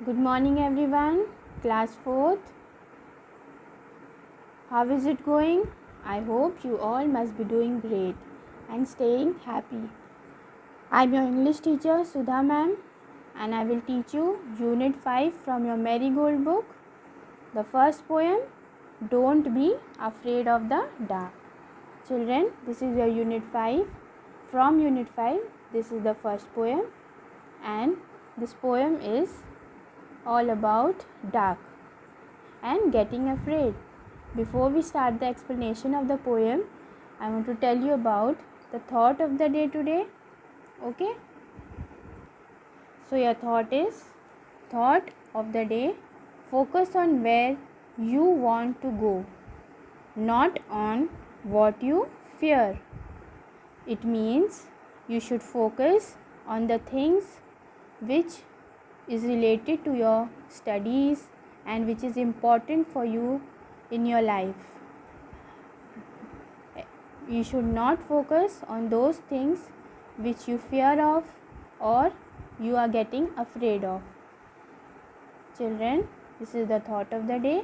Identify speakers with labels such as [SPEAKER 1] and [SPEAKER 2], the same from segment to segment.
[SPEAKER 1] Good morning everyone. Class 4th. How is it going? I hope you all must be doing great and staying happy. I am your English teacher Sudha ma'am and I will teach you Unit 5 from your Marigold book. The first poem, Don't Be Afraid of the Dark. Children, this is your Unit 5. From Unit 5, this is the first poem and this poem is all about dark and getting afraid. Before we start the explanation of the poem, I want to tell you about the thought of the day today. Okay? So your thought of the day, focus on where you want to go, not on what you fear. It means you should focus on the things which is related to your studies and which is important for you in your life. You should not focus on those things which you fear of or you are getting afraid of. Children, this is the thought of the day,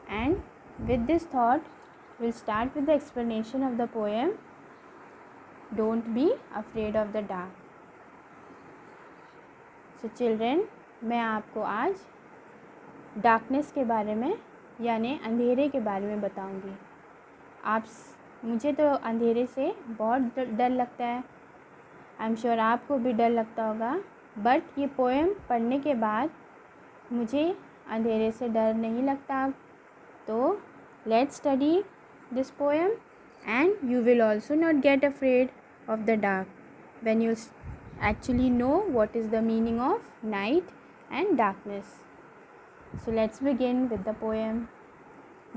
[SPEAKER 1] and with this thought we'll start with the explanation of the poem Don't Be Afraid of the Dark. So children, मैं आपको आज darkness के बारे में यानी अंधेरे के बारे में बताऊंगी। मुझे तो अंधेरे से बहुत डर लगता है। आई एम श्योर आपको भी डर लगता होगा, बट ये पोएम पढ़ने के बाद मुझे अंधेरे से डर नहीं लगता। तो let's study this poem and you will also not gate afraid of the dark when you actually know what is the meaning of night and darkness. So let's begin with the poem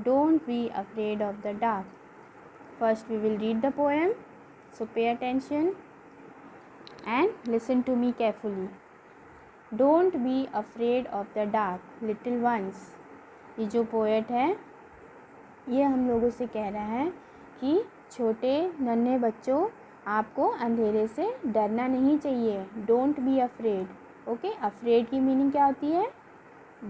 [SPEAKER 1] Don't Be Afraid of the Dark. First we will read the poem, so pay attention and listen to me carefully. Don't be afraid of the dark, little ones. ये जो poet है ये हम लोगों से कह रहा है कि छोटे नन्हे बच्चों, आपको अंधेरे से डरना नहीं चाहिए। Don't be afraid. Okay, afraid की मीनिंग क्या होती है?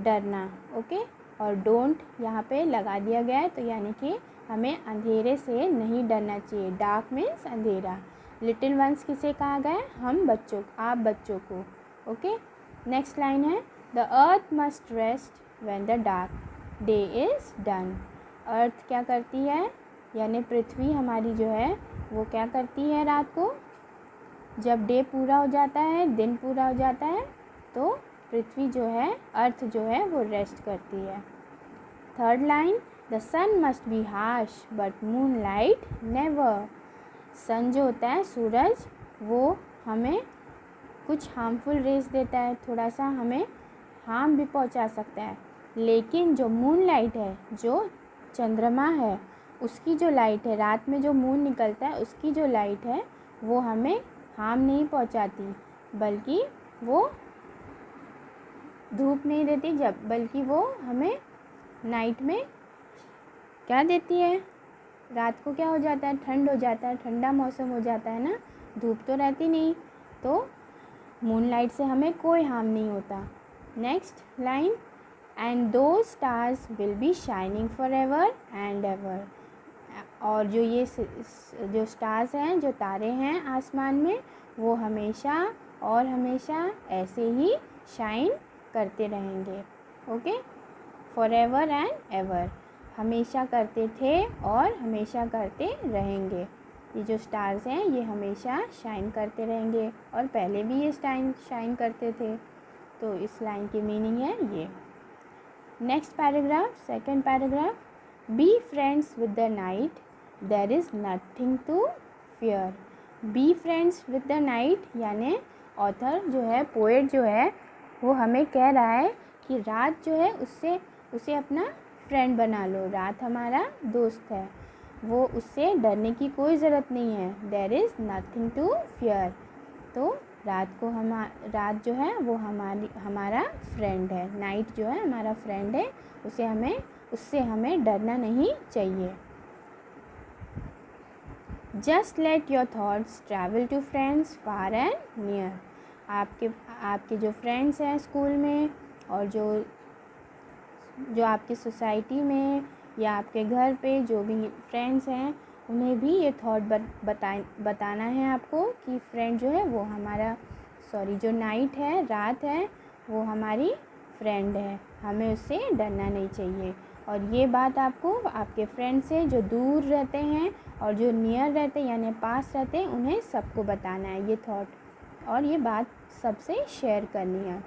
[SPEAKER 1] डरना। ओके, और डोंट यहाँ पे लगा दिया गया है, तो यानी कि हमें अंधेरे से नहीं डरना चाहिए। डार्क मीन्स अंधेरा। लिटिल वंस किसे कहा गया है? हम बच्चों, आप बच्चों को। ओके, नेक्स्ट लाइन है the earth must rest when the dark day is done. Earth क्या करती है? यानी पृथ्वी हमारी जो है वो क्या करती है? रात को जब डे पूरा हो जाता है, दिन पूरा हो जाता है, तो पृथ्वी जो है, अर्थ जो है वो रेस्ट करती है। Third line the sun must be harsh but moonlight never. Sun जो होता है, सूरज, वो हमें कुछ हार्मफुल रेस देता है, थोड़ा सा हमें हार्म भी पहुंचा सकता है, लेकिन जो मून लाइट है, जो चंद्रमा है, उसकी जो लाइट है, रात में जो मून निकलता है उसकी जो लाइट है वो हमें हार्म नहीं पहुंचाती, बल्कि वो धूप नहीं देती, बल्कि वो हमें नाइट में क्या देती है? रात को क्या हो जाता है? ठंड हो जाता है, ठंडा मौसम हो जाता है ना, धूप तो रहती नहीं, तो मून लाइट से हमें कोई हार्म नहीं होता। नेक्स्ट लाइन एंड दो stars will be shining for ever and ever. और जो स्टार्स हैं, जो तारे हैं आसमान में, वो हमेशा और हमेशा ऐसे ही शाइन करते रहेंगे। Okay, for ever and ever, हमेशा करते थे और हमेशा करते रहेंगे। ये जो स्टार्स हैं ये हमेशा शाइन करते रहेंगे और पहले भी ये शाइन करते थे। तो इस लाइन की मीनिंग है ये। Next paragraph, second paragraph, be friends with the night there is nothing to fear. Be friends with the night, यानी ऑथर जो है, पोएट जो है, वो हमें कह रहा है कि रात जो है उसे अपना फ्रेंड बना लो। रात हमारा दोस्त है, वो उससे डरने की कोई ज़रूरत नहीं है। There is nothing to fear. तो रात जो है वो हमारा फ्रेंड है। नाइट जो है हमारा फ्रेंड है, उससे हमें डरना नहीं चाहिए। Just let your thoughts travel to friends far and near. आपके जो फ्रेंड्स हैं स्कूल में, और जो आपकी सोसाइटी में या आपके घर पे जो भी फ्रेंड्स हैं उन्हें भी ये थॉट बताना है आपको कि फ्रेंड जो है वो हमारा जो नाइट है, रात है, वो हमारी फ्रेंड है, हमें उससे डरना नहीं चाहिए। और ये बात आपको आपके फ्रेंड से जो दूर रहते हैं और जो नियर रहते हैं यानी पास रहते हैं उन्हें सबको बताना है ये थॉट, और ये बात सबसे शेयर करनी है।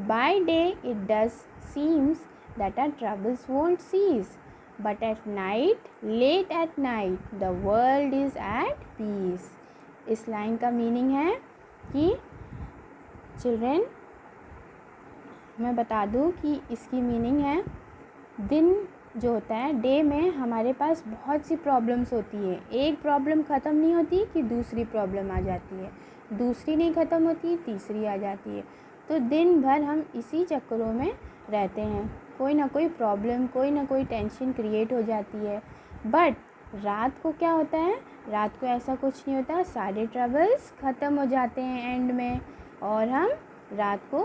[SPEAKER 1] By day it does seems that our troubles won't cease, but at night, late at night, the world is at peace. इस लाइन का मीनिंग है कि चिल्ड्रेन, मैं बता दूं कि इसकी मीनिंग है, दिन जो होता है, डे में हमारे पास बहुत सी प्रॉब्लम्स होती है। एक प्रॉब्लम ख़त्म नहीं होती कि दूसरी प्रॉब्लम आ जाती है, दूसरी नहीं ख़त्म होती तीसरी आ जाती है। तो दिन भर हम इसी चक्करों में रहते हैं, कोई ना कोई प्रॉब्लम, कोई ना कोई टेंशन क्रिएट हो जाती है। बट रात को क्या होता है, रात को ऐसा कुछ नहीं होता, सारे ट्रबल्स ख़त्म हो जाते हैं एंड में, और हम रात को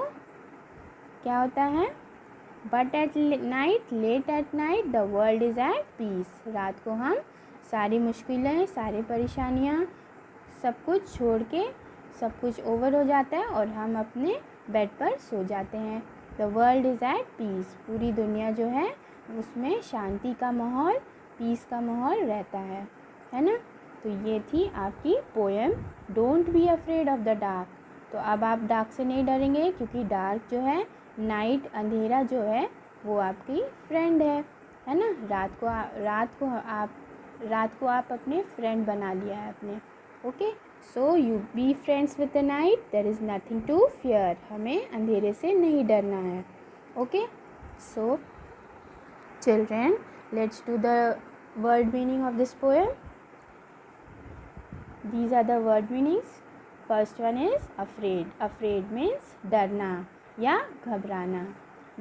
[SPEAKER 1] क्या होता है, but at night, late at night, the world is at peace. रात को हम सारी मुश्किलें, सारी परेशानियाँ, सब कुछ छोड़ के सब कुछ ओवर हो जाता है और हम अपने बेड पर सो जाते हैं। The world is at peace, पूरी दुनिया जो है उसमें शांति का माहौल, पीस का माहौल रहता है ना। तो ये थी आपकी poem don't be afraid of the dark. तो अब आप डार्क से नहीं डरेंगे, क्योंकि डार्क जो है, नाइट, अंधेरा जो है, वो आपकी फ्रेंड है ना। रात को आप अपने फ्रेंड बना लिया है अपने। Okay, so you be friends with the night, there is nothing to fear. हमें अंधेरे से नहीं डरना है। Okay, so children, let's do the word meaning of this poem. These are the word meanings. First one is afraid. Afraid means डरना या घबराना.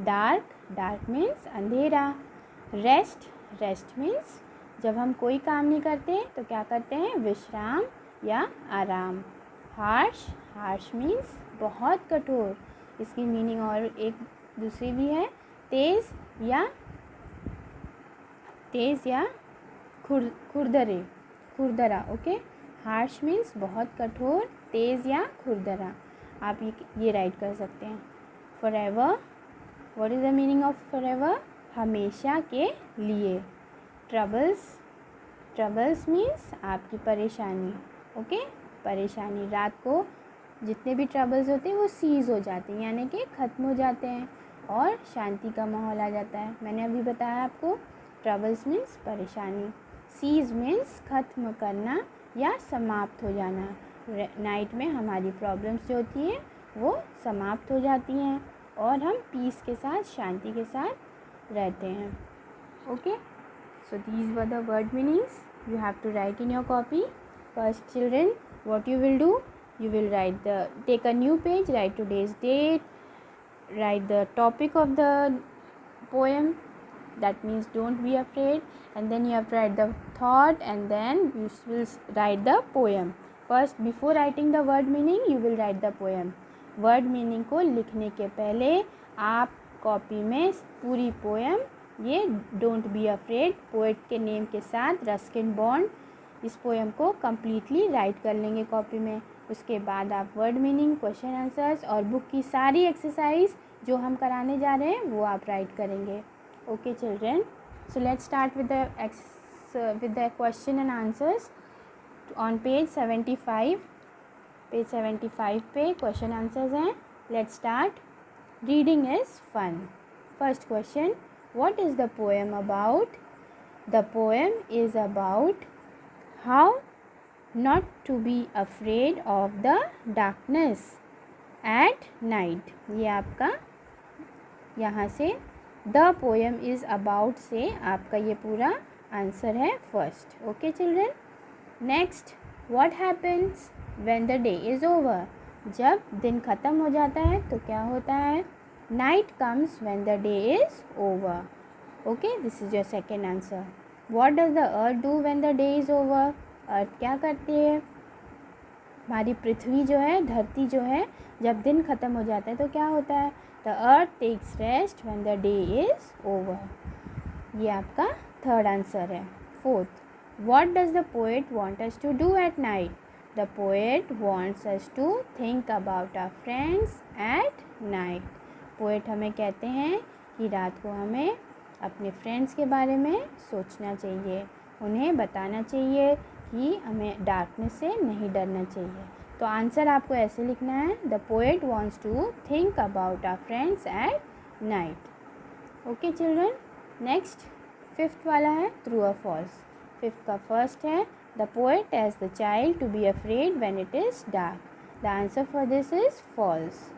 [SPEAKER 1] Dark, dark means अंधेरा. Rest, rest means जब हम कोई काम नहीं करते तो क्या करते हैं, विश्राम या आराम. Harsh, harsh means बहुत कठोर. इसकी मीनिंग और एक दूसरी भी है, तेज़ या खुरदरा. ओके, हार्श मीन्स बहुत कठोर, तेज़ या खुरदरा. आप ये राइट कर सकते हैं. Forever, what is the meaning of forever, हमेशा के लिए. ट्रबल्स मीन्स आपकी परेशानी. ओके, परेशानी. रात को जितने भी ट्रबल्स होते हैं वो सीज़ हो जाते हैं, यानी कि ख़त्म हो जाते हैं और शांति का माहौल आ जाता है. मैंने अभी बताया आपको, ट्रबल्स मीन्स परेशानी, सीज़ मीन्स ख़त्म करना या समाप्त हो जाना. नाइट में हमारी प्रॉब्लम्स जो होती हैं वो समाप्त हो जाती हैं और हम पीस के साथ, शांति के साथ रहते हैं. Okay, so these were the word meanings. You have to write in your copy. First children, what you will do, you will take a new page, write today's date, write the topic of the poem, that means don't be afraid, and then you have to write the thought, and then you will write the poem. First, before writing the word meaning, you will write the poem. Word meaning को लिखने के पहले आप copy में पूरी poem, ये don't be afraid poet के name के साथ, रस्किन बॉन्ड, इस पोएम को कम्प्लीटली राइट कर लेंगे कॉपी में. उसके बाद आप वर्ड मीनिंग, क्वेश्चन आंसर्स और बुक की सारी एक्सरसाइज जो हम कराने जा रहे हैं वो आप राइट करेंगे. Okay children, so let's start with the question and answers on page 75. Page 75 पे क्वेश्चन आंसर्स हैं. Let's start. Reading is fun. First question, what is the poem about? The poem is about how not to be afraid of the darkness at night. ये आपका यहाँ से the poem is about से आपका ये पूरा answer है first. Okay children, next, what happens when the day is over? जब दिन ख़त्म हो जाता है तो क्या होता है? Night comes when the day is over. Okay, this is your second answer. What does the earth do when the day is over? अर्थ क्या करती है? हमारी पृथ्वी जो है, धरती जो है, जब दिन ख़त्म हो जाता है तो क्या होता है? The earth takes rest when the day is over. ये आपका थर्ड आंसर है। Fourth, what does the poet want us to do at night? The poet wants us to think about our friends at night. Poet हमें कहते हैं कि रात को हमें अपने फ्रेंड्स के बारे में सोचना चाहिए, उन्हें बताना चाहिए कि हमें डार्कनेस से नहीं डरना चाहिए। तो आंसर आपको ऐसे लिखना है, the poet wants to think about our friends at night. Okay children, next fifth वाला है ट्रू और फॉल्स। फिफ्थ का फर्स्ट है, the poet tells the child to be afraid when it is dark. The answer for this is false.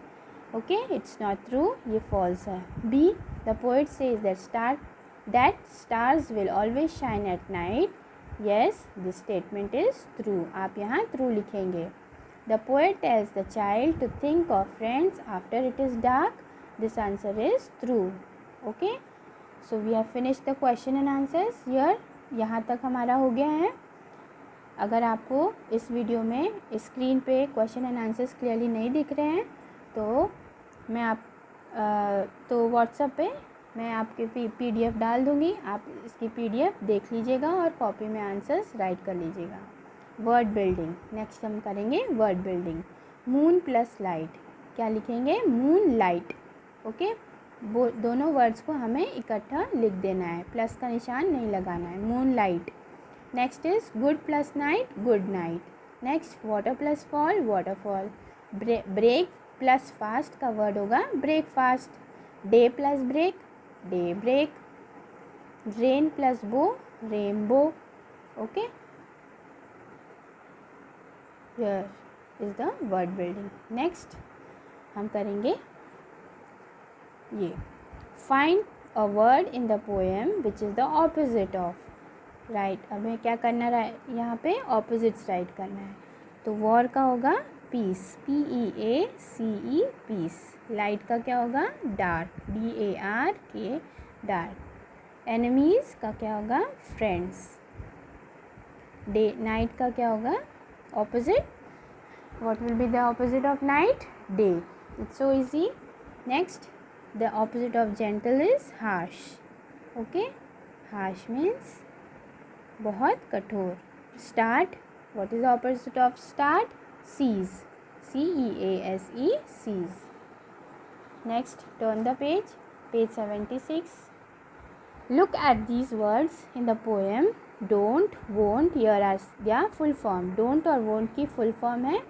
[SPEAKER 1] Okay, it's not true, ये false है। B, the poet says that stars will always shine at night. Yes, this statement is true. आप यहाँ true लिखेंगे। The poet tells the child to think of friends after it is dark. This answer is true. Okay. So we have finished the question and answers here. यहाँ तक हमारा हो गया है। अगर आपको इस वीडियो में स्क्रीन पे क्वेश्चन एंड आंसर्स क्लियरली नहीं दिख रहे हैं तो तो व्हाट्सएप पे मैं आपके PDF डाल दूँगी, आप इसकी PDF देख लीजिएगा और कॉपी में आंसर्स राइट कर लीजिएगा। वर्ड बिल्डिंग, नेक्स्ट हम करेंगे word building. Moon plus light, क्या लिखेंगे? Moon light. ओके, वो दोनों वर्ड्स को हमें इकट्ठा लिख देना है, प्लस का निशान नहीं लगाना है। Moonlight. Next is good plus night, good night. Next water plus fall, waterfall. Break plus fast का वर्ड होगा breakfast. Day plus break, daybreak. Rain plus bow, rainbow. Okay, here is the word building. Next हम करेंगे ये, find a word in the poem which is the opposite of. Right, हमें क्या करना है यहाँ पे? ऑपोजिट्स राइट करना है। तो वॉर का होगा पीस, PEACE, पीस। लाइट का क्या होगा? Dark, DARK, dark. एनिमीज़ का क्या होगा? फ्रेंड्स। डे नाइट का क्या होगा? Opposite. What will be the opposite of night? Day. It's so easy. Next, the opposite of gentle is harsh. Okay, harsh means बहुत कठोर। Start, what is the opposite of start? Cease, CEASE, cease. Next, turn the page, page 76। Look at these words in the poem. Don't, won't, here are their full form. Don't और won't की full form है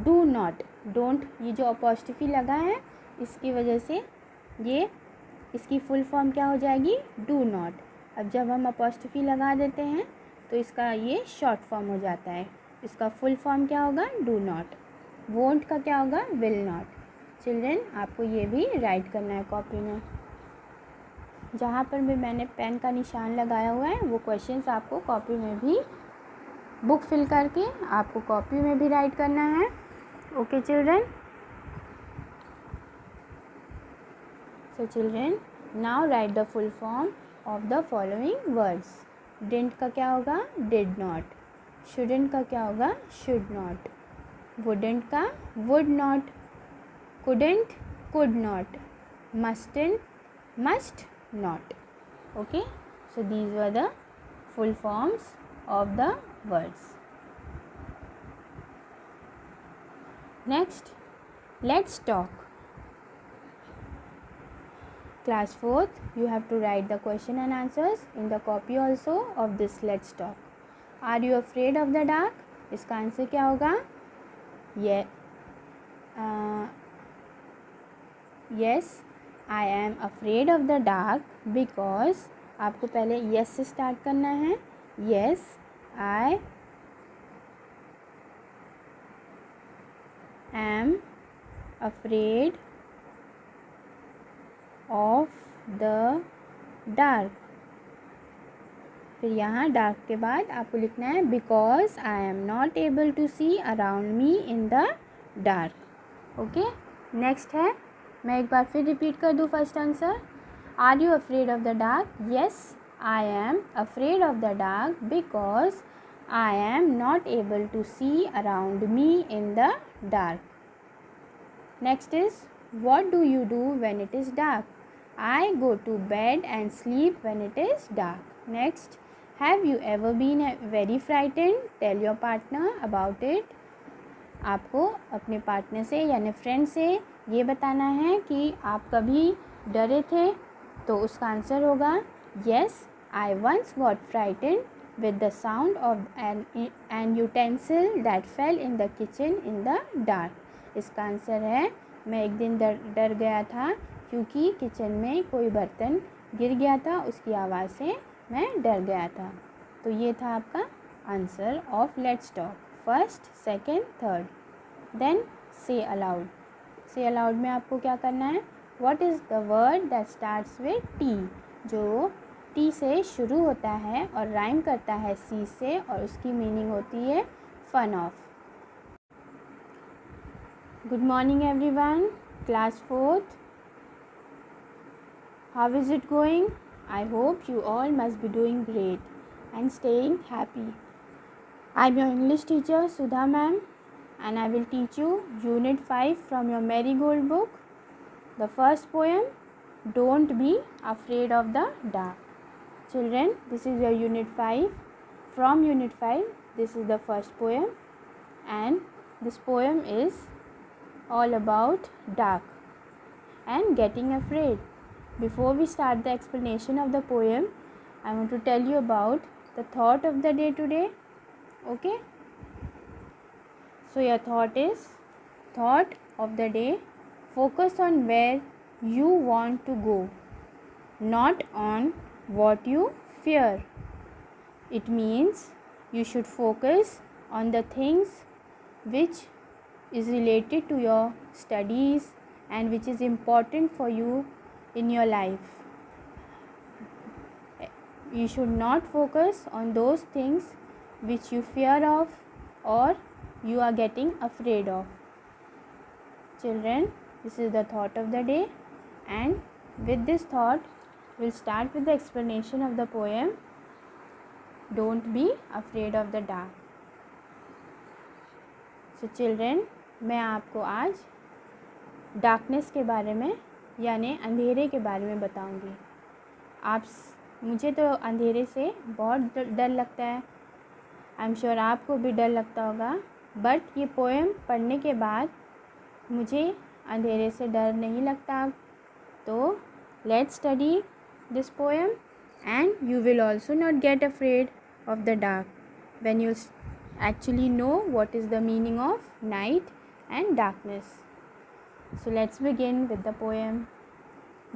[SPEAKER 1] do not. Don't, ये जो apostrophe लगा है इसकी वजह से ये इसकी full form क्या हो जाएगी? do not. अब जब हम apostrophe लगा देते हैं तो इसका ये short form हो जाता है। इसका full form क्या होगा? do not. won't का क्या होगा? will not. चिल्ड्रेन, आपको ये भी राइट करना है कॉपी में। जहाँ पर भी मैंने पेन का निशान लगाया हुआ है वो क्वेश्चंस आपको कॉपी में भी बुक फिल करके आपको कॉपी में भी राइट करना है। Okay children, so children now right the full form of the following words. Didn't का क्या होगा? Did not. शुडंट का क्या होगा? Should not. वुडंट का would not. Couldn't could not. Mustn't must not. Okay, so these were the full forms of the words. Next, let's talk. Class 4th, you have to write the question and answers in the copy also of this let's talk. Are you afraid of the dark? इसका answer क्या होगा? Yes, I am afraid of the dark because आपको पहले yes से start करना है। Yes, I am afraid of the dark। फिर यहाँ डार्क के बाद आपको लिखना है because I am not able to see around me in the dark। Okay, next है, मैं एक बार फिर रिपीट कर दूँ first answer. Are you afraid of the dark? Yes, I am afraid of the dark because I am not able to see around me in the dark. Next is, what do you do when it is dark? I go to bed and sleep when it is dark. Next, have you ever been very frightened? Tell your partner about it. आपको अपने partner से यानी friend से ये बताना है कि आप कभी डरे थे, तो उसका आंसर होगा yes, I once got frightened with the sound of an utensil that fell in the kitchen in the dark. इसका आंसर है मैं एक दिन डर गया था क्योंकि किचन में कोई बर्तन गिर गया था, उसकी आवाज़ से मैं डर गया था। तो ये था आपका answer of let's talk, first, second, third. Then say aloud. Say aloud में आपको क्या करना है, what is the word that starts with T, जो टी से शुरू होता है और राइम करता है सी से, और उसकी मीनिंग होती है fun of. Good morning everyone, class 4th, how is it going? I hope you all must be doing great and staying happy. I'm your English teacher Sudha ma'am, and I will teach you Unit 5 from your Marigold book. The first poem, Don't Be Afraid of the Dark. Children, this is your Unit 5. From Unit 5, this is the first poem, and this poem is all about dark and getting afraid. Before we start the explanation of the poem, I want to tell you about the thought of the day today. Okay? So your thought of the day, focus on where you want to go, not on what you fear. It means you should focus on the things which is related to your studies and which is important for you in your life. You should not focus on those things which you fear of or you are getting afraid of. Children, this is the thought of the day, and with this thought we'll start with the explanation of the poem Don't Be Afraid of the Dark. So children, मैं आपको आज darkness के बारे में यानी अंधेरे के बारे में बताऊंगी। मुझे तो अंधेरे से बहुत डर लगता है, आई एम श्योर आपको भी डर लगता होगा, बट ये पोएम पढ़ने के बाद मुझे अंधेरे से डर नहीं लगता। तो let's study this poem and you will also not gate afraid of the dark when you actually know what is the meaning of night and darkness. So let's begin with the poem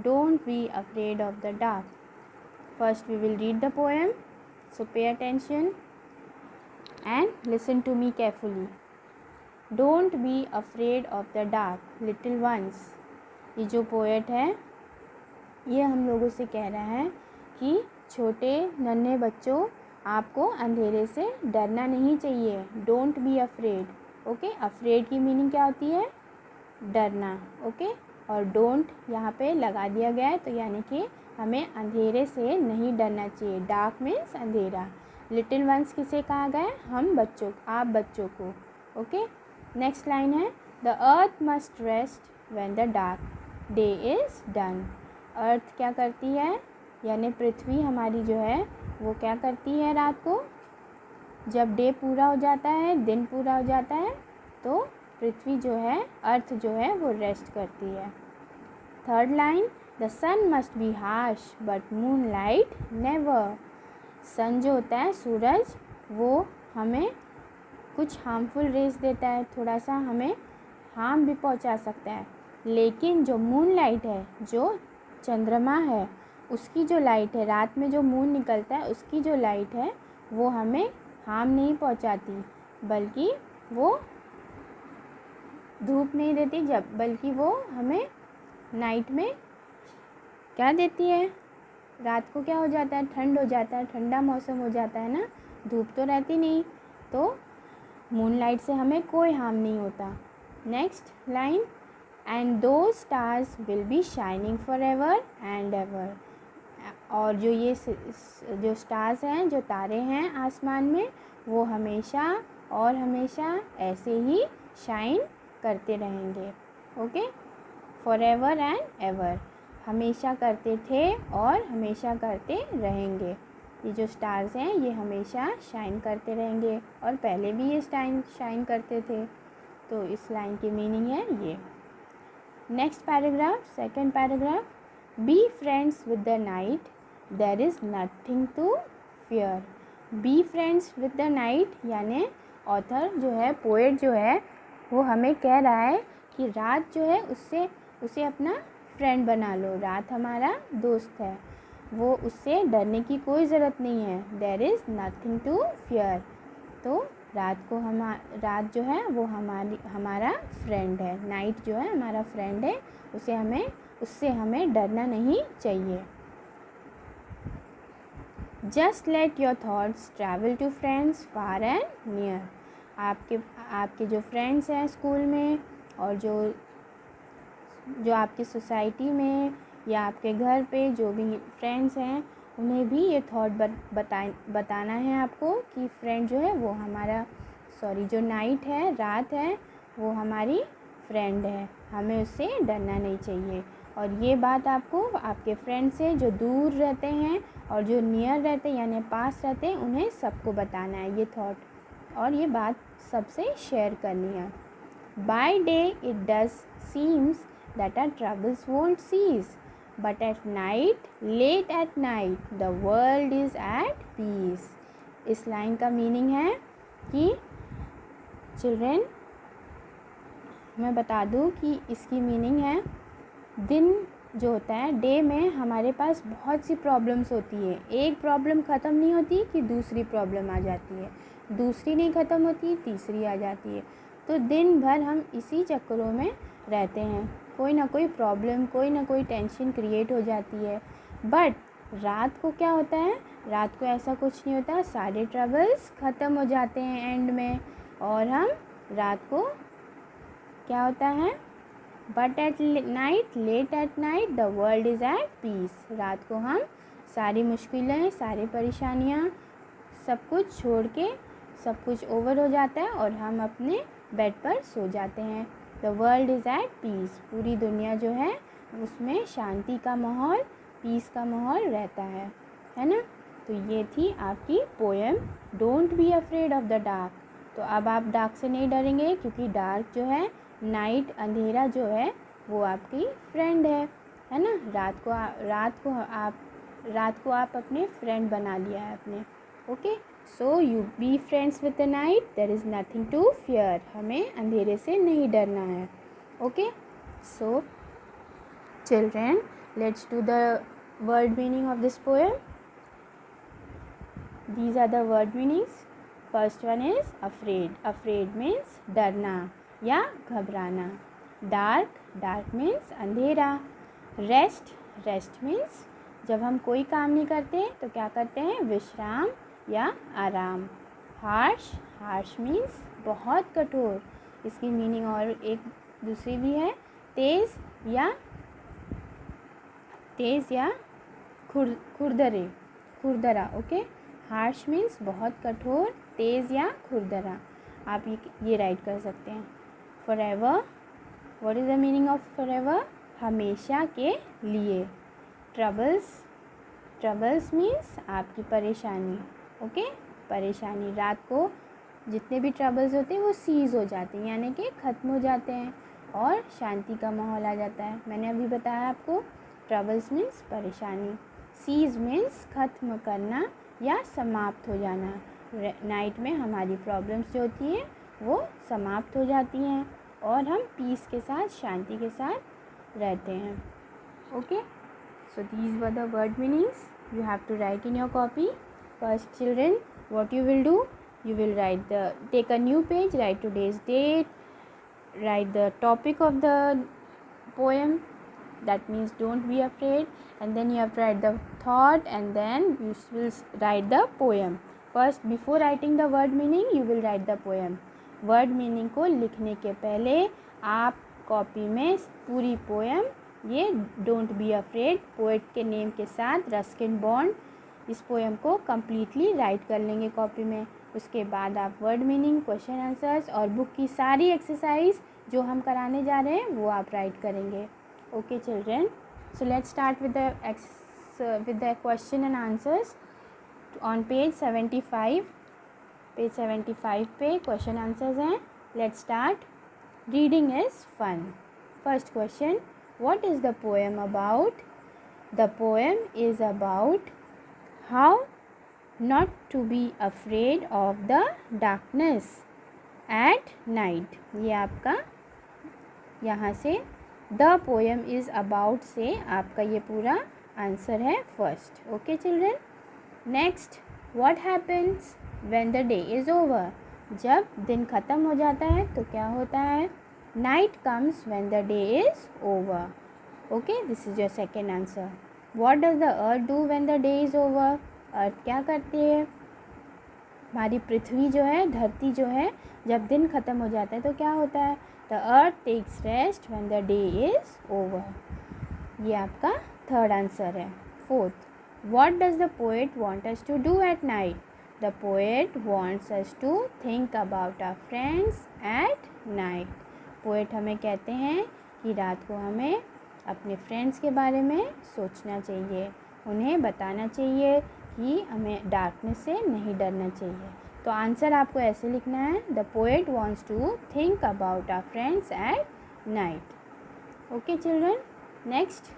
[SPEAKER 1] Don't Be Afraid of the Dark. First we will read the poem, so pay attention and listen to me carefully. Don't be afraid of the dark, little ones. ये जो poet है ये हम लोगों से कह रहा है कि छोटे नन्हे बच्चों, आपको अंधेरे से डरना नहीं चाहिए। Don't be afraid. Okay, afraid की मीनिंग क्या होती है, डरना। ओके, और डोंट यहाँ पे लगा दिया गया है, तो यानी कि हमें अंधेरे से नहीं डरना चाहिए। डार्क मीन्स अंधेरा। लिटिल वंस किसे कहा गया है, हम बच्चों, आप बच्चों को। ओके, नेक्स्ट लाइन है the earth must rest when the dark day is done. Earth क्या करती है, यानी पृथ्वी हमारी जो है वो क्या करती है, रात को जब डे पूरा हो जाता है, दिन पूरा हो जाता है, तो पृथ्वी जो है, अर्थ जो है वो रेस्ट करती है। Third line the sun must be harsh but moonlight never. Sun जो होता है, सूरज, वो हमें कुछ हार्मफुल रेस देता है, थोड़ा सा हमें हार्म भी पहुंचा सकता है, लेकिन जो मून लाइट है, जो चंद्रमा है, उसकी जो लाइट है, रात में जो मून निकलता है उसकी जो लाइट है वो हमें हार्म नहीं पहुंचाती, बल्कि वो धूप नहीं देती, बल्कि वो हमें नाइट में क्या देती है, रात को क्या हो जाता है, ठंड हो जाता है, ठंडा मौसम हो जाता है ना, धूप तो रहती नहीं, तो मून लाइट से हमें कोई हार्म नहीं होता। नेक्स्ट लाइन एंड दो stars will be shining for ever and ever. और जो ये जो स्टार्स हैं, जो तारे हैं आसमान में, वो हमेशा और हमेशा ऐसे ही शाइन करते रहेंगे। Okay, for ever and ever, हमेशा करते थे और हमेशा करते रहेंगे। ये जो स्टार्स हैं ये हमेशा शाइन करते रहेंगे, और पहले भी ये शाइन करते थे। तो इस लाइन की मीनिंग है ये। Next paragraph, second paragraph, be friends with the night, there is nothing to fear. Be friends with the night, यानी ऑथर जो है, पोएट जो है, वो हमें कह रहा है कि रात जो है उसे अपना फ्रेंड बना लो। रात हमारा दोस्त है, वो उससे डरने की कोई ज़रूरत नहीं है। There is nothing to fear. तो रात जो है वो हमारा फ्रेंड है। नाइट जो है हमारा फ्रेंड है, उससे हमें डरना नहीं चाहिए। Just let your thoughts travel to friends far and near. आपके जो फ्रेंड्स हैं स्कूल में, और जो आपकी सोसाइटी में या आपके घर पे जो भी फ्रेंड्स हैं, उन्हें भी ये थॉट बताना है आपको कि फ्रेंड जो है वो जो नाइट है, रात है, वो हमारी फ्रेंड है, हमें उससे डरना नहीं चाहिए। और ये बात आपको आपके फ्रेंड से जो दूर रहते हैं और जो नियर रहते हैं यानी पास रहते हैं, उन्हें सबको बताना है ये थॉट, और ये बात सबसे शेयर करनी है। By day it does seems that our troubles won't cease, but at night, late at night, the world is at peace. इस लाइन का मीनिंग है कि चिल्ड्रेन, मैं बता दूं कि इसकी मीनिंग है, दिन जो होता है, डे में हमारे पास बहुत सी प्रॉब्लम्स होती है। एक प्रॉब्लम ख़त्म नहीं होती कि दूसरी प्रॉब्लम आ जाती है, दूसरी नहीं ख़त्म होती तीसरी आ जाती है। तो दिन भर हम इसी चक्करों में रहते हैं, कोई ना कोई प्रॉब्लम, कोई ना कोई टेंशन क्रिएट हो जाती है। बट रात को क्या होता है, रात को ऐसा कुछ नहीं होता, सारे ट्रबल्स ख़त्म हो जाते हैं एंड में, और हम रात को क्या होता है, but at night, late at night, the world is at peace. रात को हम सारी मुश्किलें, सारी परेशानियाँ, सब कुछ छोड़ के सब कुछ ओवर हो जाता है और हम अपने बेड पर सो जाते हैं। The world is at peace, पूरी दुनिया जो है उसमें शांति का माहौल, पीस का माहौल रहता है ना। तो ये थी आपकी poem don't be afraid of the dark. तो अब आप डार्क से नहीं डरेंगे, क्योंकि डार्क जो है, नाइट, अंधेरा जो है, वो आपकी फ्रेंड है ना। रात को आप अपने फ्रेंड बना लिया है अपने। Okay, so you be friends with the night, there is nothing to fear. हमें अंधेरे से नहीं डरना है। Okay, so children, let's do the word meaning of this poem. These are the word meanings. First one is afraid. Afraid means डरना या घबराना. Dark, dark means अंधेरा. Rest, rest means जब हम कोई काम नहीं करते तो क्या करते हैं, विश्राम या आराम. Harsh, harsh means बहुत कठोर. इसकी मीनिंग और एक दूसरी भी है, तेज़ या खुरदरा. ओके, हार्श मीन्स बहुत कठोर, तेज़ या खुरदरा. आप ये राइट कर सकते हैं. Forever, what is the meaning of forever, हमेशा के लिए. ट्रबल्स मीन्स आपकी परेशानी. ओके, परेशानी. रात को जितने भी ट्रबल्स होते हैं वो सीज़ हो जाते हैं, यानी कि ख़त्म हो जाते हैं और शांति का माहौल आ जाता है. मैंने अभी बताया आपको, ट्रबल्स मीन्स परेशानी, सीज़ मीन्स ख़त्म करना या समाप्त हो जाना. नाइट में हमारी प्रॉब्लम्स जो होती हैं वो समाप्त हो जाती हैं और हम पीस के साथ, शांति के साथ रहते हैं. Okay, so these were the word meanings. You have to write in your copy. First children, what you will do, you will take a new page, write today's date, write the topic of the poem, that means don't be afraid, and then you have to write the thought, and then you will write the poem. First, before writing the word meaning, you will write the poem. word meaning को लिखने के पहले आप copy में पूरी poem ये don't be afraid poet के name के साथ रस्किन बॉन्ड, इस पोएम को कम्प्लीटली राइट कर लेंगे कॉपी में। उसके बाद आप वर्ड मीनिंग, क्वेश्चन आंसर्स और बुक की सारी एक्सरसाइज जो हम कराने जा रहे हैं वो आप राइट करेंगे। Okay children, so let's start with the question and answers on page 75। Page 75 पे क्वेश्चन आंसर्स हैं। Let's start. Reading is fun. First question, what is the poem about? The poem is about how not to be afraid of the darkness at night। ये आपका यहाँ से the poem is about से आपका ये पूरा answer है first. Okay children, next, what happens when the day is over? जब दिन ख़त्म हो जाता है तो क्या होता है? night comes when the day is over। okay, this is your second answer। what does the earth do when the day is over? अर्थ क्या करती है? हमारी पृथ्वी जो है, धरती जो है, जब दिन ख़त्म हो जाता है तो क्या होता है? The earth takes rest when the day is over. ये आपका थर्ड आंसर है। Fourth, what does the poet want us to do at night? The poet wants us to think about our friends at night. Poet हमें कहते हैं कि रात को हमें अपने फ्रेंड्स के बारे में सोचना चाहिए, उन्हें बताना चाहिए कि हमें डार्कनेस से नहीं डरना चाहिए। तो आंसर आपको ऐसे लिखना है, the poet wants to think about our friends at night. Okay children, next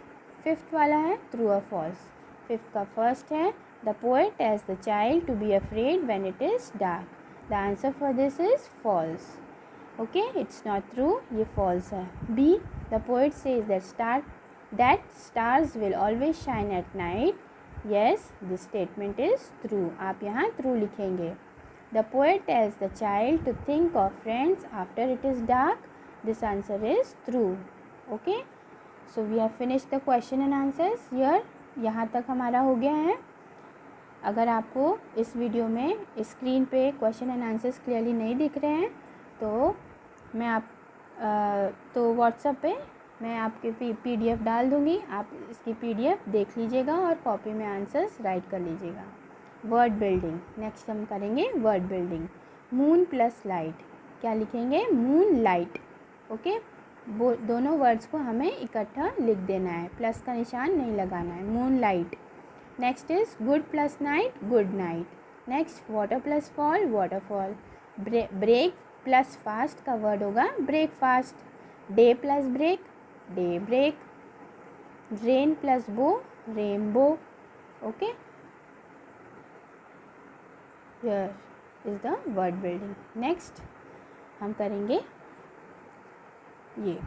[SPEAKER 1] fifth वाला है ट्रू और फॉल्स। फिफ्थ का फर्स्ट है, the poet tells the child to be afraid when it is dark. The answer for this is false. Okay, it's not true, ये false है। B, the poet says that stars will always shine at night. Yes, this statement is true। आप यहाँ true लिखेंगे। The poet tells the child to think of friends after it is dark। This answer is true। Okay, so we have finished the question and answers here। यहाँ तक हमारा हो गया है। अगर आपको इस वीडियो में स्क्रीन पे क्वेश्चन एंड आंसर्स क्लियरली नहीं दिख रहे हैं तो तो व्हाट्सएप पे मैं आपके PDF डाल दूँगी, आप इसकी PDF देख लीजिएगा और कॉपी में आंसर्स राइट कर लीजिएगा। वर्ड बिल्डिंग, नेक्स्ट हम करेंगे word building. Moon plus light, क्या लिखेंगे? Moon light. ओके, वो दोनों वर्ड्स को हमें इकट्ठा लिख देना है, प्लस का निशान नहीं लगाना है। Moonlight. Next is good plus night, good night. Next water plus fall, waterfall. Break plus fast का वर्ड होगा breakfast. Day plus break, daybreak. Rain plus bow, rainbow. Okay, here is the word building. Next हम करेंगे ये,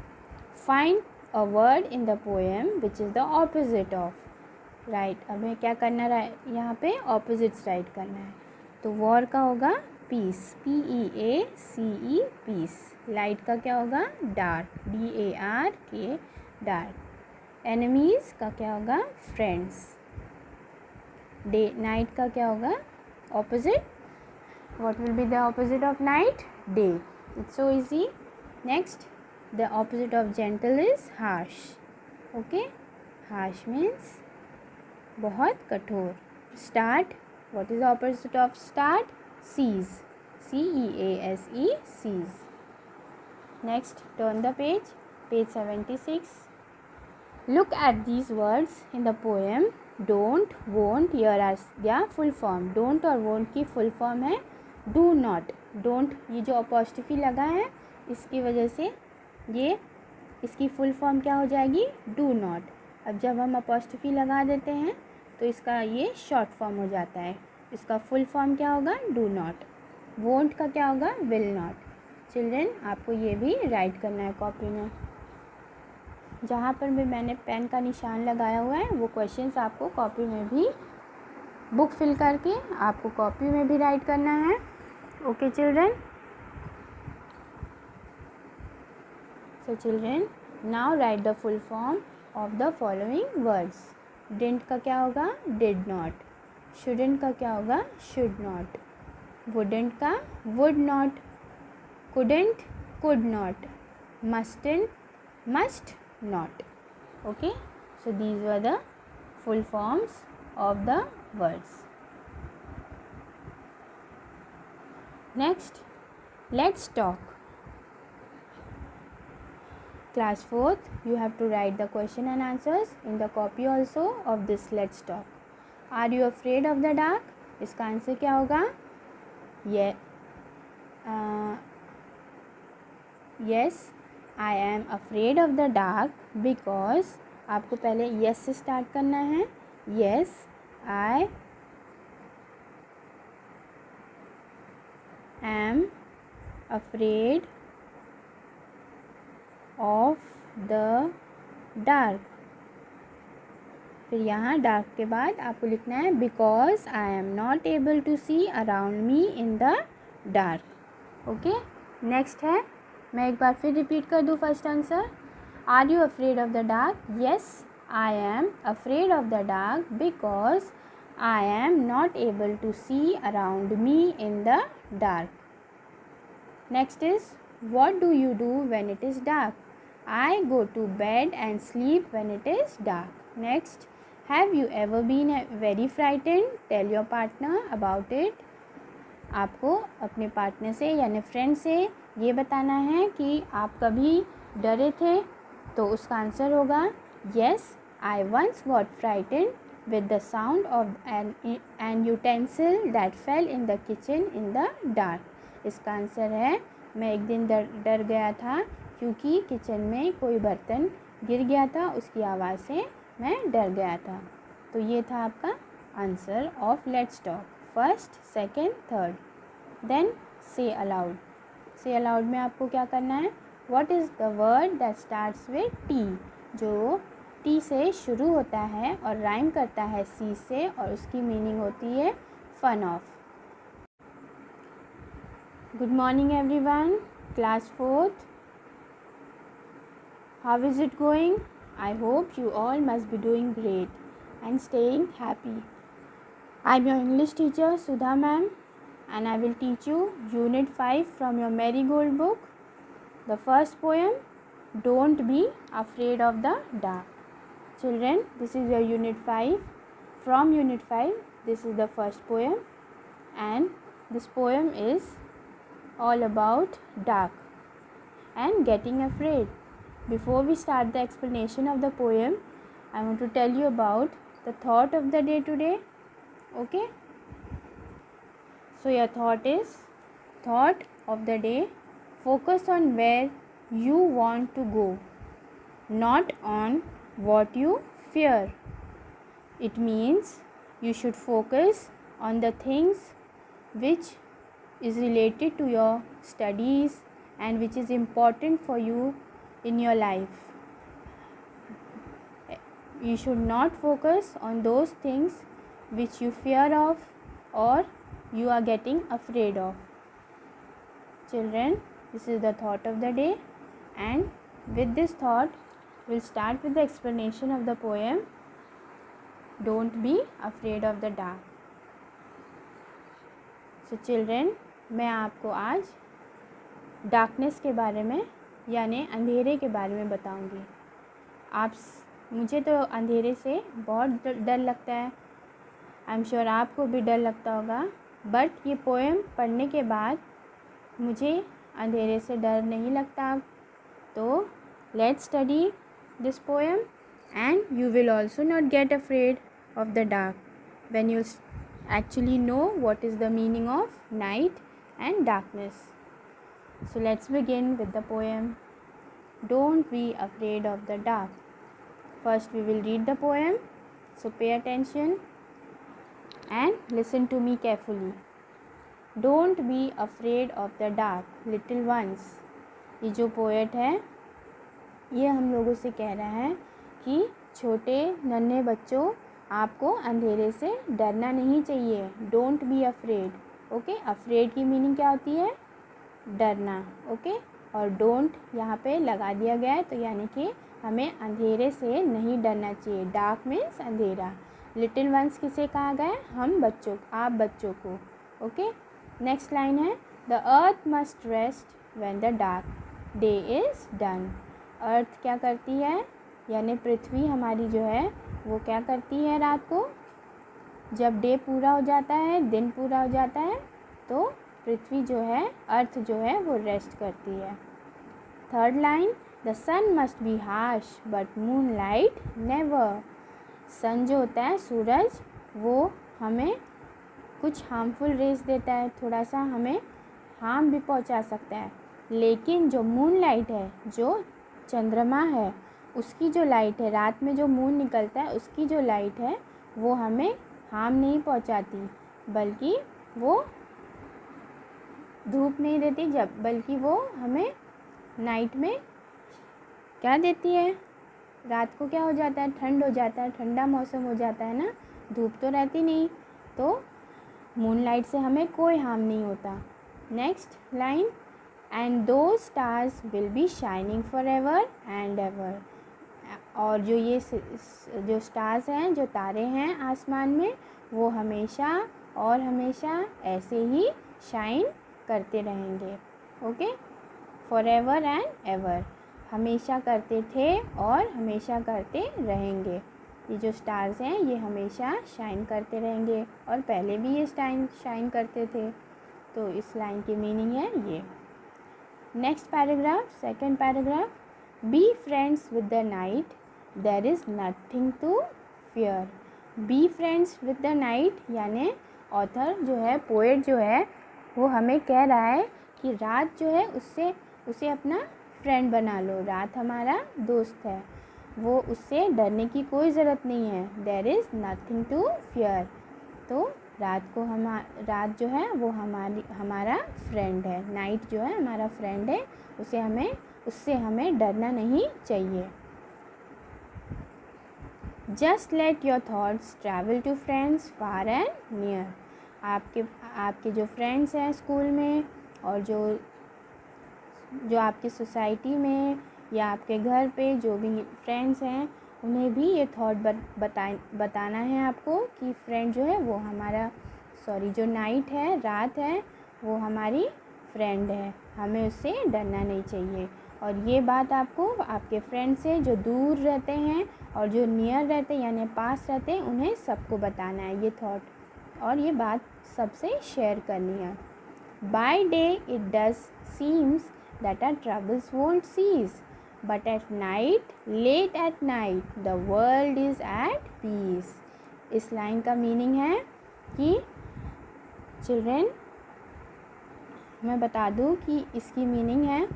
[SPEAKER 1] find a word in the poem which is the opposite of. Right, हमें क्या करना है यहाँ पे? ऑपोजिट्स राइट करना है। तो वॉर का होगा पीस, PEACE, पीस। लाइट का क्या होगा? Dark, DARK, dark. एनिमीज़ का क्या होगा? फ्रेंड्स। डे नाइट का क्या होगा? Opposite. What will be the opposite of night? Day. It's so easy. Next, the opposite of gentle is harsh. Okay, harsh means बहुत कठोर। Start, what is the opposite of start? Cease, CEASE, cease. Next, turn the page, page 76। Look at these words in the poem. Don't, won't, here are their full form. Don't और won't की full form है do not. Don't, ये जो apostrophe लगा है इसकी वजह से ये इसकी फुल फॉर्म क्या हो जाएगी? Do not. अब जब हम अपॉस्ट्रोफी लगा देते हैं तो इसका ये शॉर्ट फॉर्म हो जाता है। इसका फुल फॉर्म क्या होगा? Do not. वोंट का क्या होगा? Will not. चिल्ड्रन, आपको ये भी राइट करना है कॉपी में। जहाँ पर भी मैंने पेन का निशान लगाया हुआ है वो क्वेश्चंस आपको कॉपी में भी बुक फिल करके आपको कॉपी में भी राइट करना है। Okay children, so children now right the full form of the following words. Didn't का क्या होगा? Did not. शुडंट का क्या होगा? Should not. वुडंट का would not. Couldn't could not. Mustn't must not. Okay, so these were the full forms of the words. Next, let's talk. Class 4th, you have to write the question and answers in the copy also of this let's talk. Are you afraid of the dark? इसका answer क्या होगा? Yes, I am afraid of the dark because आपको पहले yes से start करना है. Yes, I am afraid of the dark. फिर यहाँ डार्क के बाद आपको लिखना है because I am not able to see around me in the dark. Okay, next है, मैं एक बार फिर रिपीट कर दूँ first answer. Are you afraid of the dark? Yes, I am afraid of the dark because I am not able to see around me in the dark. Next is what do you do when it is dark? I go to bed and sleep when it is dark. Next, have you ever been very frightened? Tell your partner about it. आपको अपने partner से यानी friend से ये बताना है कि आप कभी डरे थे. तो उसका आंसर होगा yes, I once got frightened with the sound of an utensil that fell in the kitchen in the dark. इसका आंसर है मैं एक दिन डर गया था क्योंकि किचन में कोई बर्तन गिर गया था, उसकी आवाज़ से मैं डर गया था. तो ये था आपका answer of let's talk. First, second, third. Then say aloud. Say aloud में आपको क्या करना है? What is the word that starts with T? जो टी से शुरू होता है और राइम करता है सी से और उसकी मीनिंग होती है fun of. Good morning everyone, class 4th. How is it going? I hope you all must be doing great and staying happy. I'm your English teacher Sudha ma'am and I will teach you Unit 5 from your Marigold book. The first poem, Don't Be Afraid of the Dark. Children, this is your Unit 5. From Unit 5, this is the first poem and this poem is all about dark and getting afraid. Before we start the explanation of the poem, I want to tell you about the thought of the day today. Okay, so your thought of the day, focus on where you want to go, not on what you fear. It means you should focus on the things which is related to your studies and which is important for you in your life. You should not focus on those things which you fear of or you are getting afraid of. Children, this is the thought of the day and with this thought we'll start with the explanation of the poem Don't Be Afraid of the Dark. So children, मैं आपको आज darkness के बारे में यानी अंधेरे के बारे में बताऊंगी. मुझे तो अंधेरे से बहुत डर लगता है. आई एम श्योर आपको भी डर लगता होगा. बट ये पोएम पढ़ने के बाद मुझे अंधेरे से डर नहीं लगता. तो let's study this poem and you will also not gate afraid of the dark when you actually know what is the meaning of night and darkness. So let's begin with the poem Don't Be Afraid of the Dark. First we will read the poem, so pay attention and listen to me carefully. Don't be afraid of the dark, little ones. ये जो poet है ये हम लोगों से कह रहा है कि छोटे नन्हे बच्चों, आपको अंधेरे से डरना नहीं चाहिए. Don't be afraid. Okay, afraid की मीनिंग क्या होती है? डरना. ओके, और डोंट यहाँ पे लगा दिया गया है तो यानी कि हमें अंधेरे से नहीं डरना चाहिए. डार्क मीन्स अंधेरा. लिटिल वंस किसे कहा गया है? हम बच्चों, आप बच्चों को. ओके, नेक्स्ट लाइन है the earth must rest when the dark day is done. Earth क्या करती है? यानी पृथ्वी हमारी जो है वो क्या करती है रात को, जब डे पूरा हो जाता है, दिन पूरा हो जाता है, तो पृथ्वी जो है, अर्थ जो है वो रेस्ट करती है। Third line, the sun must be harsh but moonlight never. Sun जो होता है, सूरज, वो हमें कुछ हार्मफुल रेस देता है, थोड़ा सा हमें हार्म भी पहुंचा सकता है, लेकिन जो मून लाइट है, जो चंद्रमा है, उसकी जो लाइट है, रात में जो मून निकलता है उसकी जो लाइट है वो हमें हार्म नहीं पहुंचाती, बल्कि वो धूप नहीं देती, बल्कि वो हमें नाइट में क्या देती है, रात को क्या हो जाता है, ठंड हो जाता है, ठंडा मौसम हो जाता है ना, धूप तो रहती नहीं, तो मूनलाइट से हमें कोई हार्म नहीं होता। नेक्स्ट लाइन, एंड दो stars will be shining for ever and ever. और जो ये जो स्टार्स हैं, जो तारे हैं आसमान में, वो हमेशा और हमेशा ऐसे ही शाइन करते रहेंगे। Okay, for ever and ever, हमेशा करते थे और हमेशा करते रहेंगे। ये जो स्टार्स हैं ये हमेशा शाइन करते रहेंगे, और पहले भी ये शाइन करते थे। तो इस लाइन की मीनिंग है ये। Next paragraph, second paragraph, be friends with the night, there is nothing to fear. Be friends with the night, यानी ऑथर जो है, पोएट जो है, वो हमें कह रहा है कि रात जो है उसे अपना फ्रेंड बना लो। रात हमारा दोस्त है, वो उससे डरने की कोई ज़रूरत नहीं है। There is nothing to fear. तो रात जो है वो हमारा फ्रेंड है, नाइट जो है हमारा फ्रेंड है, उससे हमें डरना नहीं चाहिए। Just let your thoughts travel to friends far and near. आपके जो फ्रेंड्स हैं स्कूल में, और जो आपकी सोसाइटी में या आपके घर पे जो भी फ्रेंड्स हैं, उन्हें भी ये थॉट बताना है आपको कि फ्रेंड जो है वो जो नाइट है, रात है, वो हमारी फ्रेंड है, हमें उससे डरना नहीं चाहिए। और ये बात आपको आपके फ्रेंड से जो दूर रहते हैं और जो नियर रहते हैं यानी पास रहते हैं, उन्हें सबको बताना है ये थॉट, और ये बात सबसे शेयर करनी है। By day it does seems that our troubles won't cease, but at night, late at night, the world is at peace. इस लाइन का मीनिंग है कि चिल्ड्रेन, मैं बता दूं कि इसकी मीनिंग है,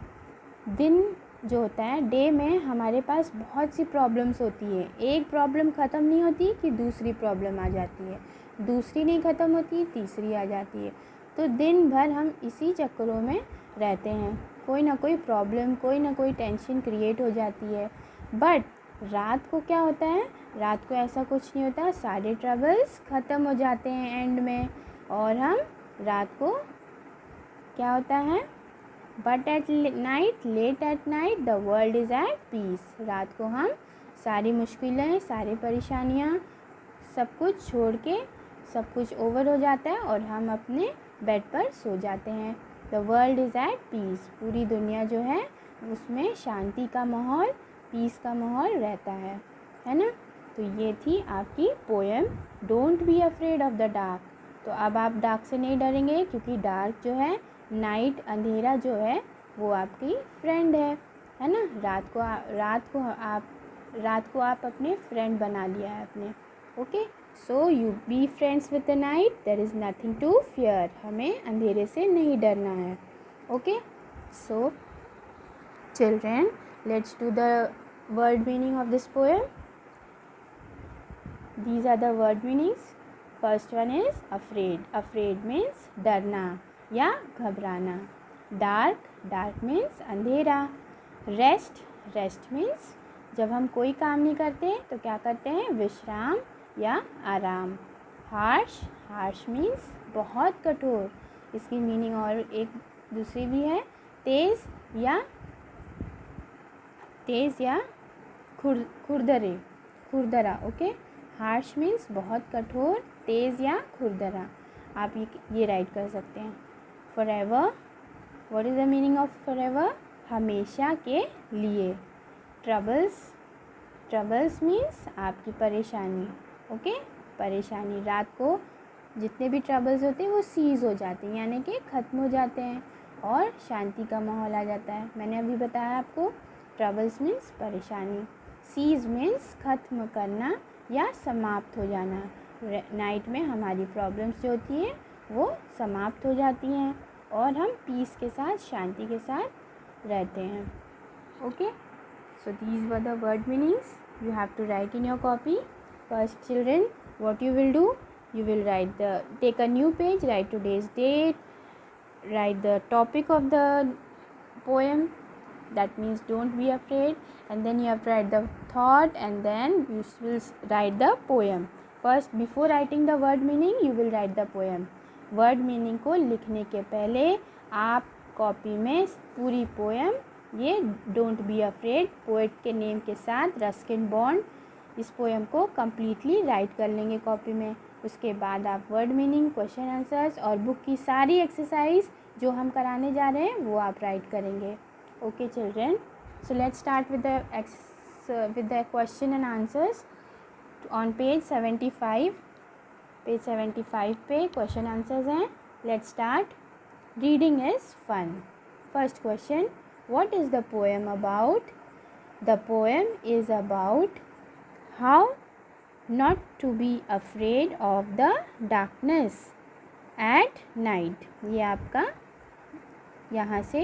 [SPEAKER 1] दिन जो होता है, डे में हमारे पास बहुत सी प्रॉब्लम्स होती है, एक प्रॉब्लम ख़त्म नहीं होती कि दूसरी प्रॉब्लम आ जाती है, दूसरी नहीं ख़त्म होती तीसरी आ जाती है। तो दिन भर हम इसी चक्करों में रहते हैं, कोई ना कोई प्रॉब्लम, कोई ना कोई टेंशन क्रिएट हो जाती है। बट रात को क्या होता है, रात को ऐसा कुछ नहीं होता, सारे ट्रबल्स ख़त्म हो जाते हैं एंड में, और हम रात को क्या होता है, but at night, late at night, the world is at peace. रात को हम सारी मुश्किलें, सारी परेशानियाँ, सब कुछ छोड़ के सब कुछ ओवर हो जाता है और हम अपने बेड पर सो जाते हैं। The world is at peace, पूरी दुनिया जो है उसमें शांति का माहौल, पीस का माहौल रहता है ना। तो ये थी आपकी poem don't be afraid of the dark. तो अब आप डार्क से नहीं डरेंगे, क्योंकि डार्क जो है, नाइट, अंधेरा जो है, वो आपकी फ्रेंड है ना। रात को आप अपने फ्रेंड बना लिया है अपने। Okay, so you be friends with the night, there is nothing to fear. हमें अंधेरे से नहीं डरना है। Okay, so children, let's do the word meaning of this poem. These are the word meanings. First one is afraid. Afraid means डरना या घबराना. Dark, dark means अंधेरा. Rest, rest means जब हम कोई काम नहीं करते तो क्या करते हैं, विश्राम या आराम. Harsh, harsh means बहुत कठोर. इसकी मीनिंग और एक दूसरी भी है, तेज़ या खुरदरा. ओके, हार्श मीन्स बहुत कठोर, तेज़ या खुरदरा. आप ये राइट कर सकते हैं. Forever, what is the meaning of forever, हमेशा के लिए. ट्रबल्स, ट्रबल्स मीन्स आपकी परेशानी, ओके, परेशानी। रात को जितने भी ट्रबल्स होते हैं वो सीज़ हो जाते हैं, यानी कि ख़त्म हो जाते हैं और शांति का माहौल आ जाता है। मैंने अभी बताया आपको, ट्रबल्स मीन्स परेशानी, सीज़ मीन्स ख़त्म करना या समाप्त हो जाना। नाइट में हमारी प्रॉब्लम्स जो होती हैं वो समाप्त हो जाती हैं और हम पीस के साथ, शांति के साथ रहते हैं, okay. So these were the word meanings. You have to write in your copy. First, children, what you will do? You will take a new page, write today's date, write the topic of the poem. That means don't be afraid. And then you have to write the thought, and then you will write the poem. First, before writing the word meaning, you will write the poem. Word meaning को लिखने के पहले आप copy में पूरी poem, ये don't be afraid poet के name के साथ रस्किन बॉन्ड, इस पोएम को कम्प्लीटली राइट कर लेंगे कॉपी में। उसके बाद आप वर्ड मीनिंग, क्वेश्चन आंसर्स और बुक की सारी एक्सरसाइज जो हम कराने जा रहे हैं वो आप राइट करेंगे, okay children. So let's start with the question and answers on page 75। Page 75 पे क्वेश्चन आंसर्स हैं। Let's start. Reading is fun. First question, what is the poem about? The poem is about how not to be afraid of the darkness at night. ये आपका यहाँ से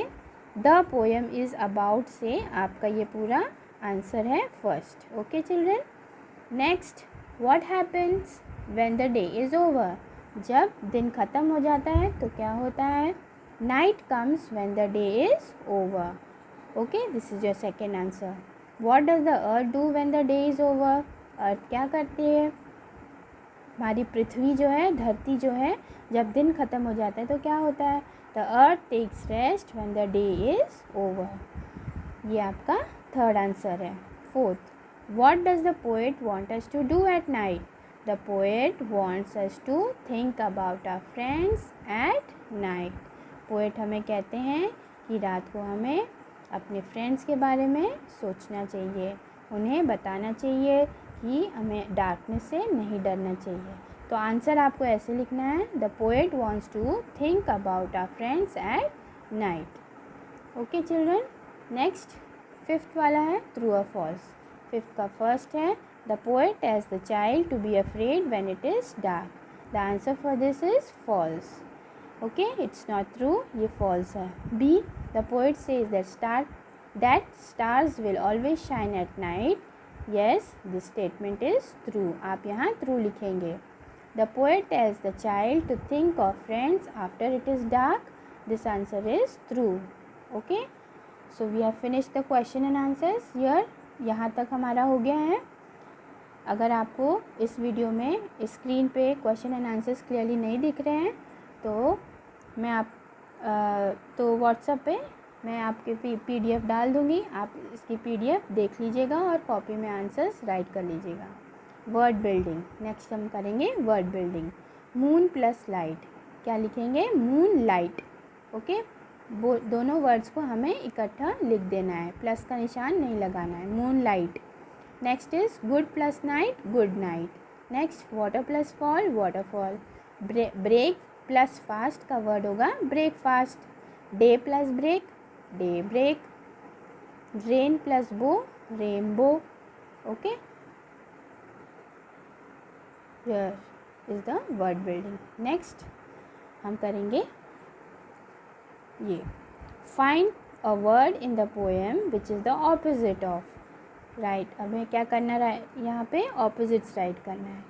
[SPEAKER 1] the poem is about से आपका ये पूरा answer है first, okay children. Next, what happens when the day is over? जब दिन ख़त्म हो जाता है तो क्या होता है? Night comes when the day is over. Okay, this is your second answer. What does the earth do when the day is over? अर्थ क्या करती है? हमारी पृथ्वी जो है, धरती जो है, जब दिन ख़त्म हो जाता है तो क्या होता है? The earth takes rest when the day is over. ये आपका थर्ड आंसर है। Fourth, what does the poet want us to do at night? The poet wants us to think about our friends at night. Poet हमें कहते हैं कि रात को हमें अपने फ्रेंड्स के बारे में सोचना चाहिए, उन्हें बताना चाहिए कि हमें डार्कनेस से नहीं डरना चाहिए। तो आंसर आपको ऐसे लिखना है, the poet wants to think about our friends at night, okay children. Next, fifth वाला है ट्रू और फॉल्स। फिफ्थ का फर्स्ट है, the poet tells the child to be afraid when it is dark. The answer for this is false, okay, it's not true, ये false है। B, the poet says that stars will always shine at night. Yes, this statement is true, आप यहाँ true लिखेंगे। The poet tells the child to think of friends after it is dark. This answer is true, okay. So we have finish the question and answers here. यहाँ तक हमारा हो गया है। अगर आपको इस वीडियो में स्क्रीन पे क्वेश्चन एंड आंसर्स क्लियरली नहीं दिख रहे हैं तो तो व्हाट्सएप पे मैं आपके PDF डाल दूँगी, आप इसकी PDF देख लीजिएगा और कॉपी में आंसर्स राइट कर लीजिएगा। वर्ड बिल्डिंग, नेक्स्ट हम करेंगे word building. Moon plus light, क्या लिखेंगे? Moon light, okay. वो दोनों वर्ड्स को हमें इकट्ठा लिख देना है, प्लस का निशान नहीं लगाना है। Moonlight. Next is good plus night, good night. Next, water plus fall, waterfall. Break plus fast का वर्ड होगा breakfast. Day plus break, daybreak. Rain plus bow, rainbow, okay. Here is the word building. Next हम करेंगे ये, find a word in the poem which is the opposite of. Right, हमें क्या करना है यहाँ पे? ऑपोजिट्स राइट करना है।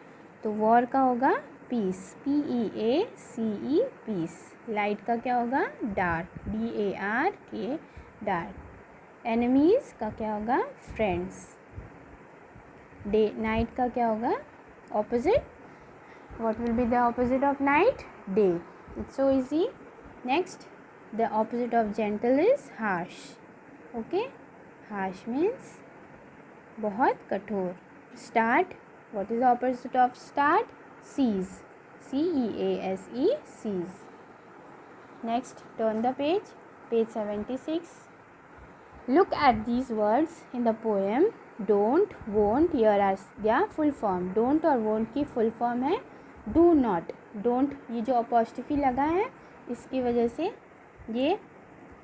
[SPEAKER 1] तो वॉर का होगा पीस, PEACE, पीस। लाइट का क्या होगा? Dark, DARK, dark. एनिमीज़ का क्या होगा? फ्रेंड्स। डे नाइट का क्या होगा? Opposite. What will be the opposite of night? Day. It's so easy. Next, the opposite of gentle is harsh, okay. Harsh means बहुत कठोर। Start, what is the opposite of start? Cease, CEASE, cease. Next, turn the page, page 76। Look at these words in the poem don't, won't, here are the full form. Don't और won't की full form है do not. Don't ये जो apostrophe लगा है इसकी वजह से ये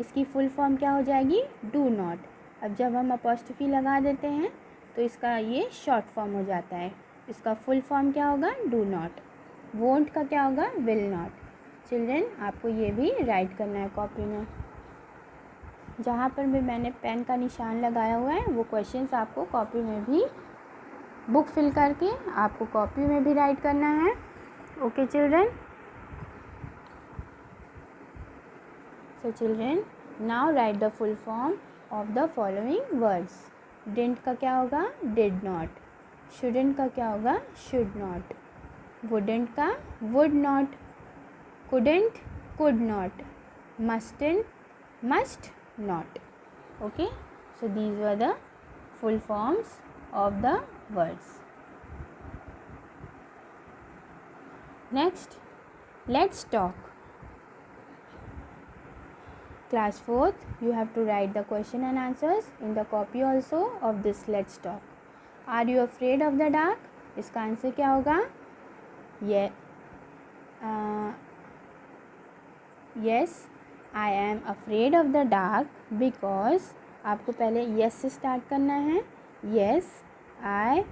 [SPEAKER 1] इसकी फुल फॉर्म क्या हो जाएगी, डू नॉट। अब जब हम अपॉस्ट्रोफी लगा देते हैं तो इसका ये शॉर्ट फॉर्म हो जाता है। इसका फुल फॉर्म क्या होगा, डू नॉट। वोंट का क्या होगा, विल नॉट। चिल्ड्रेन आपको ये भी राइट करना है कॉपी में। जहाँ पर भी मैंने पेन का निशान लगाया हुआ है वो क्वेश्चंस आपको कॉपी में भी बुक फिल करके आपको कॉपी में भी राइट करना है। Okay children. So children now right the full form of the following words. Didn't का क्या होगा, डिड नॉट। शुडंट का क्या होगा, शुड नॉट। वुडंट का would not. Couldn't, could not. Mustn't, must not. Okay, so these were the full forms of the words. Next, let's talk. Class 4th, you have to write the question and answers in the copy also of this let's talk. Are you afraid of the dark? इसका answer क्या होगा, yes I am afraid of the dark because आपको पहले yes से start करना है। yes I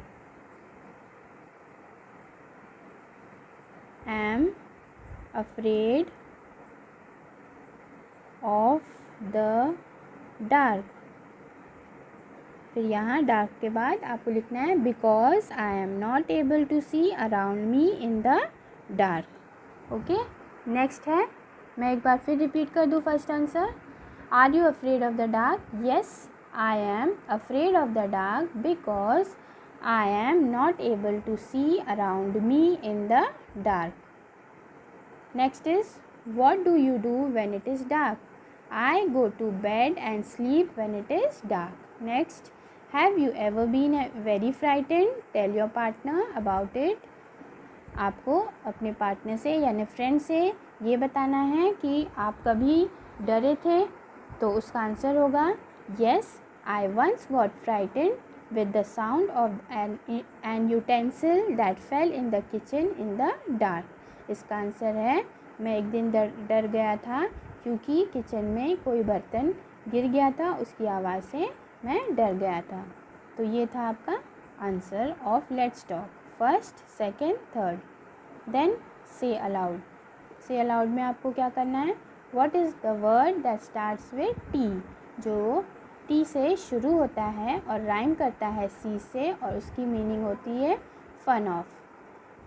[SPEAKER 1] am afraid of the dark। फिर यहाँ डार्क के बाद आपको लिखना है because I am not able to see around me in the dark। Okay, next है, मैं एक बार फिर रिपीट कर दूँ first answer. Are you afraid of the dark? Yes I am afraid of the dark because I am not able to see around me in the dark. Next is what do you do when it is dark? I go to bed and sleep when it is dark. Next, have you ever been very frightened? Tell your partner about it. आपको अपने partner से यानी friend से ये बताना है कि आप कभी डरे थे, तो उसका आंसर होगा yes I once got frightened with the sound of an utensil that fell in the kitchen in the dark. इसका आंसर है मैं एक दिन डर गया था क्योंकि किचन में कोई बर्तन गिर गया था, उसकी आवाज़ से मैं डर गया था। तो ये था आपका answer of let's talk, first, second, third. Then say aloud. Say aloud में आपको क्या करना है, what is the word that starts with T? जो टी से शुरू होता है और राइम करता है सी से और उसकी मीनिंग होती है फन ऑफ।